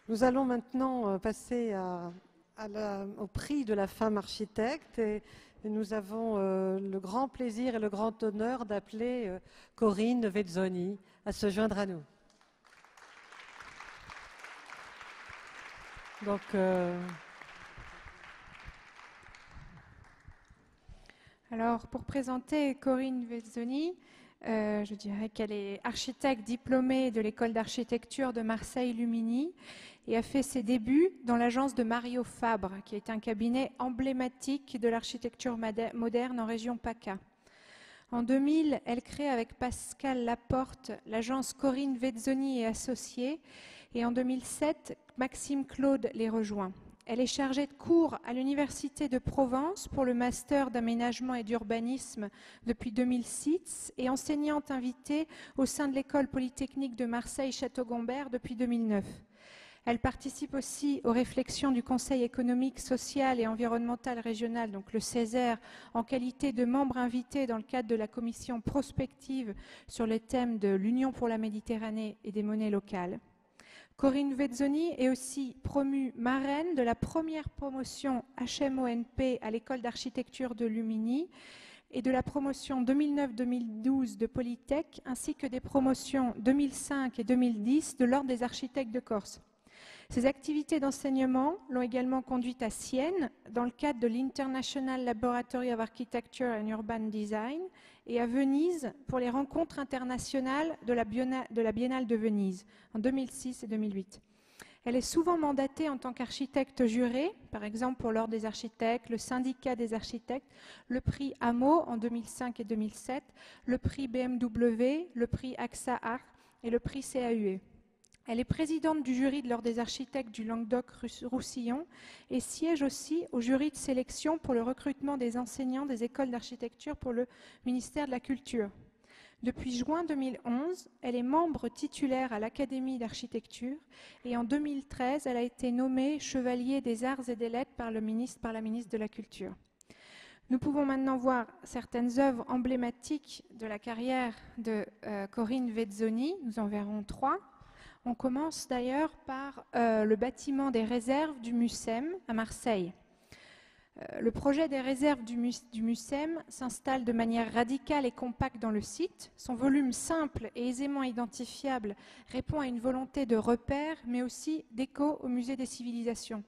Nous allons maintenant passer au prix de la femme architecte et nous avons le grand plaisir et le grand honneur d'appeler Corinne Vezzoni à se joindre à nous. Donc, alors, pour présenter Corinne Vezzoni, je dirais qu'elle est architecte diplômée de l'école d'architecture de Marseille-Lumini et a fait ses débuts dans l'agence de Mario Fabre, qui est un cabinet emblématique de l'architecture moderne en région PACA. En 2000, elle crée avec Pascal Laporte l'agence Corinne Vezzoni et Associés, et en 2007, Maxime Claude les rejoint. Elle est chargée de cours à l'Université de Provence pour le master d'aménagement et d'urbanisme depuis 2006 et enseignante invitée au sein de l'école polytechnique de Marseille-Château-Gombert depuis 2009. Elle participe aussi aux réflexions du Conseil économique, social et environnemental régional, donc le CESER, en qualité de membre invité dans le cadre de la commission prospective sur les thèmes de l'Union pour la Méditerranée et des monnaies locales. Corinne Vezzoni est aussi promue marraine de la première promotion HMONP à l'école d'architecture de Lumini et de la promotion 2009-2012 de Polytech, ainsi que des promotions 2005 et 2010 de l'Ordre des architectes de Corse. Ses activités d'enseignement l'ont également conduite à Sienne, dans le cadre de l'International Laboratory of Architecture and Urban Design, et à Venise pour les rencontres internationales de la Biennale de Venise, en 2006 et 2008. Elle est souvent mandatée en tant qu'architecte juré, par exemple pour l'Ordre des architectes, le Syndicat des architectes, le prix AMO en 2005 et 2007, le prix BMW, le prix AXA Art et le prix CAUE. Elle est présidente du jury de l'Ordre des architectes du Languedoc-Roussillon et siège aussi au jury de sélection pour le recrutement des enseignants des écoles d'architecture pour le ministère de la Culture. Depuis juin 2011, elle est membre titulaire à l'Académie d'architecture et en 2013, elle a été nommée chevalier des arts et des lettres par la ministre de la Culture. Nous pouvons maintenant voir certaines œuvres emblématiques de la carrière de Corinne Vezzoni. Nous en verrons 3. On commence d'ailleurs par le bâtiment des réserves du MUSEM à Marseille. Le projet des réserves du MUSEM s'installe de manière radicale et compacte dans le site. Son volume simple et aisément identifiable répond à une volonté de repère, mais aussi d'écho au musée des civilisations.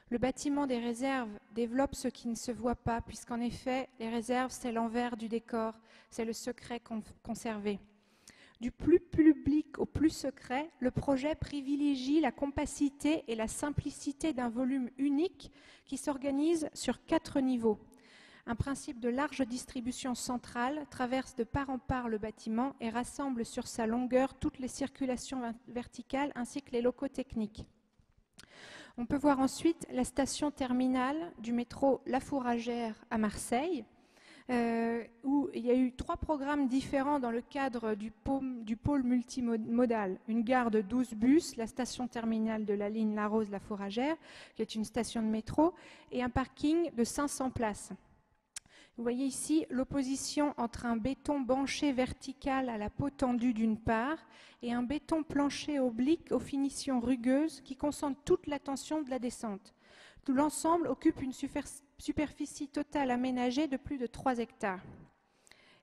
Le bâtiment des réserves développe ce qui ne se voit pas, puisqu'en effet, les réserves, c'est l'envers du décor, c'est le secret conservé. Du plus public au plus secret, le projet privilégie la compacité et la simplicité d'un volume unique qui s'organise sur 4 niveaux. Un principe de large distribution centrale traverse de part en part le bâtiment et rassemble sur sa longueur toutes les circulations verticales ainsi que les locaux techniques. On peut voir ensuite la station terminale du métro La Fourragère à Marseille, où il y a eu 3 programmes différents dans le cadre du pôle multimodal. Une gare de 12 bus, la station terminale de la ligne La Rose-La Fourragère, qui est une station de métro, et un parking de 500 places. Vous voyez ici l'opposition entre un béton banché vertical à la peau tendue d'une part et un béton plancher oblique aux finitions rugueuses qui concentrent toute l'attention de la descente. Tout l'ensemble occupe une superficie totale aménagée de plus de 3 hectares.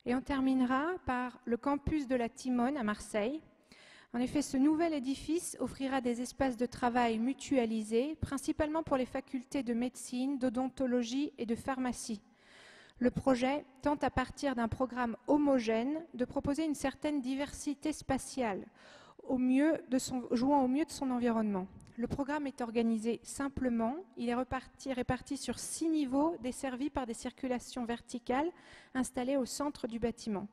Et on terminera par le campus de la Timone à Marseille. En effet, ce nouvel édifice offrira des espaces de travail mutualisés, principalement pour les facultés de médecine, d'odontologie et de pharmacie. Le projet tente à partir d'un programme homogène de proposer une certaine diversité spatiale, jouant au mieux de son environnement. Le programme est organisé simplement, il est réparti sur 6 niveaux desservis par des circulations verticales installées au centre du bâtiment.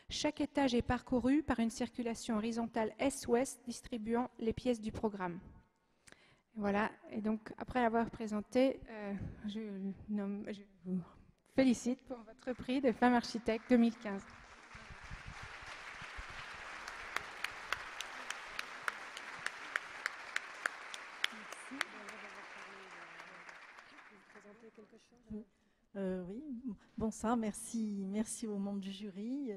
Chaque étage est parcouru par une circulation horizontale est-ouest distribuant les pièces du programme. Voilà, et donc après l'avoir présenté, je vous félicite pour votre prix de Femme Architecte 2015. Oui, bon ça, merci aux membres du jury,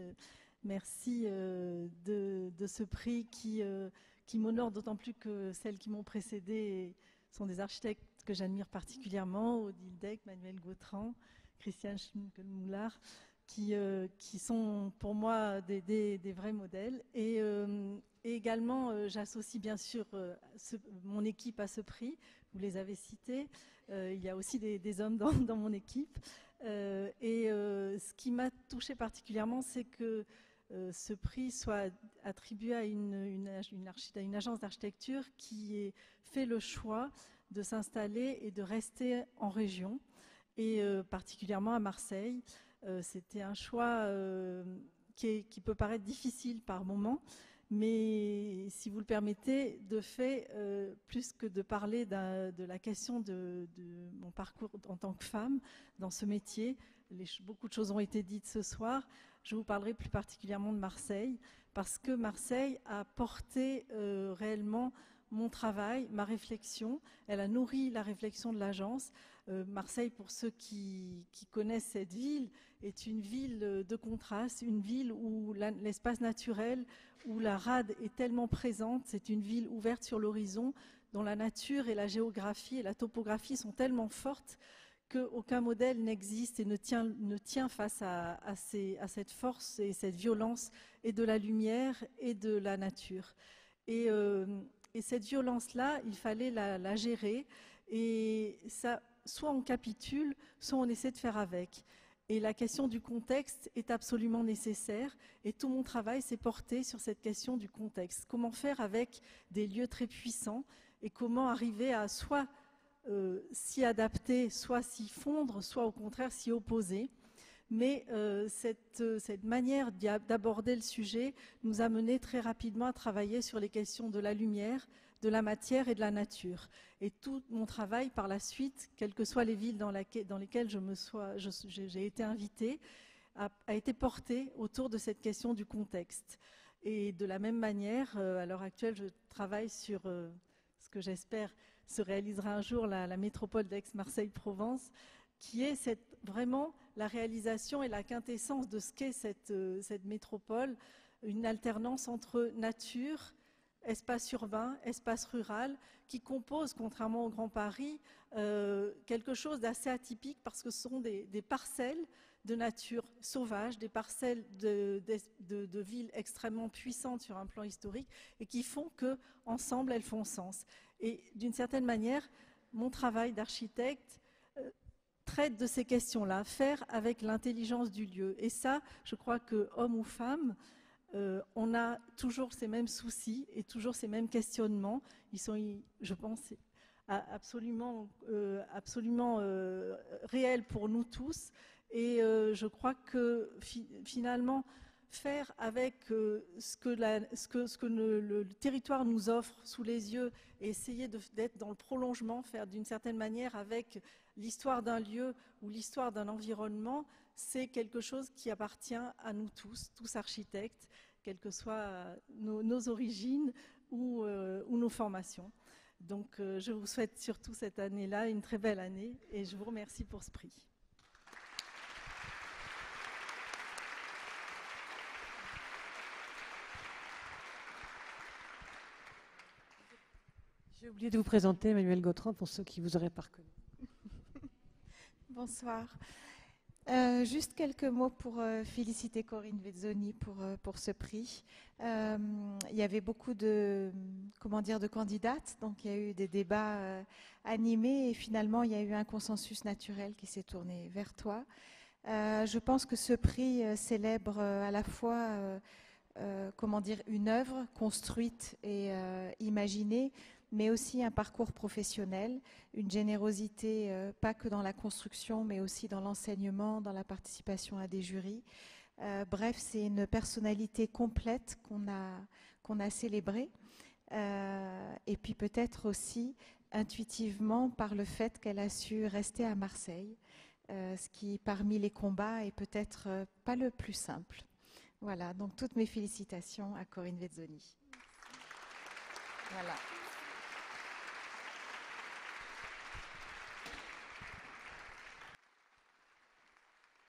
merci de ce prix qui qui m'honore d'autant plus que celles qui m'ont précédée sont des architectes que j'admire particulièrement, Odile Deck, Manuel Gautran, Christian Schmückel-Moulard, qui sont pour moi des vrais modèles. Et également, j'associe bien sûr mon équipe à ce prix. Vous les avez cités. Il y a aussi des hommes dans mon équipe. Ce qui m'a touchée particulièrement, c'est que ce prix soit attribué à une agence d'architecture qui ait fait le choix de s'installer et de rester en région, et particulièrement à Marseille. C'était un choix qui peut paraître difficile par moments, mais si vous le permettez, de fait, plus que de parler de la question de mon parcours en tant que femme dans ce métier, beaucoup de choses ont été dites ce soir. Je vous parlerai plus particulièrement de Marseille, parce que Marseille a porté réellement mon travail, ma réflexion. Elle a nourri la réflexion de l'agence. Marseille, pour ceux qui connaissent cette ville, est une ville de contraste, une ville où l'espace naturel, où la rade est tellement présente. C'est une ville ouverte sur l'horizon, dont la nature et la géographie et la topographie sont tellement fortes qu'aucun modèle n'existe et ne tient face à cette force et cette violence et de la lumière et de la nature. Et cette violence-là, il fallait la gérer. Et ça, soit on capitule, soit on essaie de faire avec. Et la question du contexte est absolument nécessaire. Et tout mon travail s'est porté sur cette question du contexte. Comment faire avec des lieux très puissants et comment arriver à soit s'y adapter, soit s'y fondre, soit au contraire s'y opposer. Mais cette manière d'aborder le sujet nous a mené très rapidement à travailler sur les questions de la lumière, de la matière et de la nature. Et tout mon travail par la suite, quelles que soient les villes dans lesquelles j'ai été invitée, a été porté autour de cette question du contexte. Et de la même manière, à l'heure actuelle, je travaille sur ce que j'espère se réalisera un jour, la métropole d'Aix-Marseille-Provence, qui est vraiment la réalisation et la quintessence de ce qu'est cette métropole, une alternance entre nature, espace urbain, espace rural, qui compose, contrairement au Grand Paris, quelque chose d'assez atypique parce que ce sont des parcelles de nature sauvage, des parcelles de villes extrêmement puissantes sur un plan historique et qui font qu'ensemble, elles font sens. Et d'une certaine manière, mon travail d'architecte traite de ces questions-là, faire avec l'intelligence du lieu. Et ça, je crois que homme ou femme, on a toujours ces mêmes soucis et toujours ces mêmes questionnements. Ils sont, je pense, absolument réels pour nous tous. Et je crois que finalement, faire avec ce que le territoire nous offre sous les yeux et essayer d'être dans le prolongement, faire d'une certaine manière avec l'histoire d'un lieu ou l'histoire d'un environnement, c'est quelque chose qui appartient à nous tous architectes, quelles que soient nos origines ou nos formations. Donc je vous souhaite surtout cette année-là une très belle année et je vous remercie pour ce prix. J'ai oublié de vous présenter Manuel Gautran pour ceux qui vous auraient pas reconnu. Bonsoir. Juste quelques mots pour féliciter Corinne Vezzoni pour ce prix. Il y avait beaucoup de candidates, donc il y a eu des débats animés et finalement il y a eu un consensus naturel qui s'est tourné vers toi. Je pense que ce prix célèbre à la fois une œuvre construite et imaginée, mais aussi un parcours professionnel, une générosité, pas que dans la construction, mais aussi dans l'enseignement, dans la participation à des jurys. Bref, c'est une personnalité complète qu'on a célébrée. Et puis peut-être aussi intuitivement par le fait qu'elle a su rester à Marseille, ce qui, parmi les combats, est peut-être pas le plus simple. Voilà, donc toutes mes félicitations à Corinne Vezzoni. Voilà.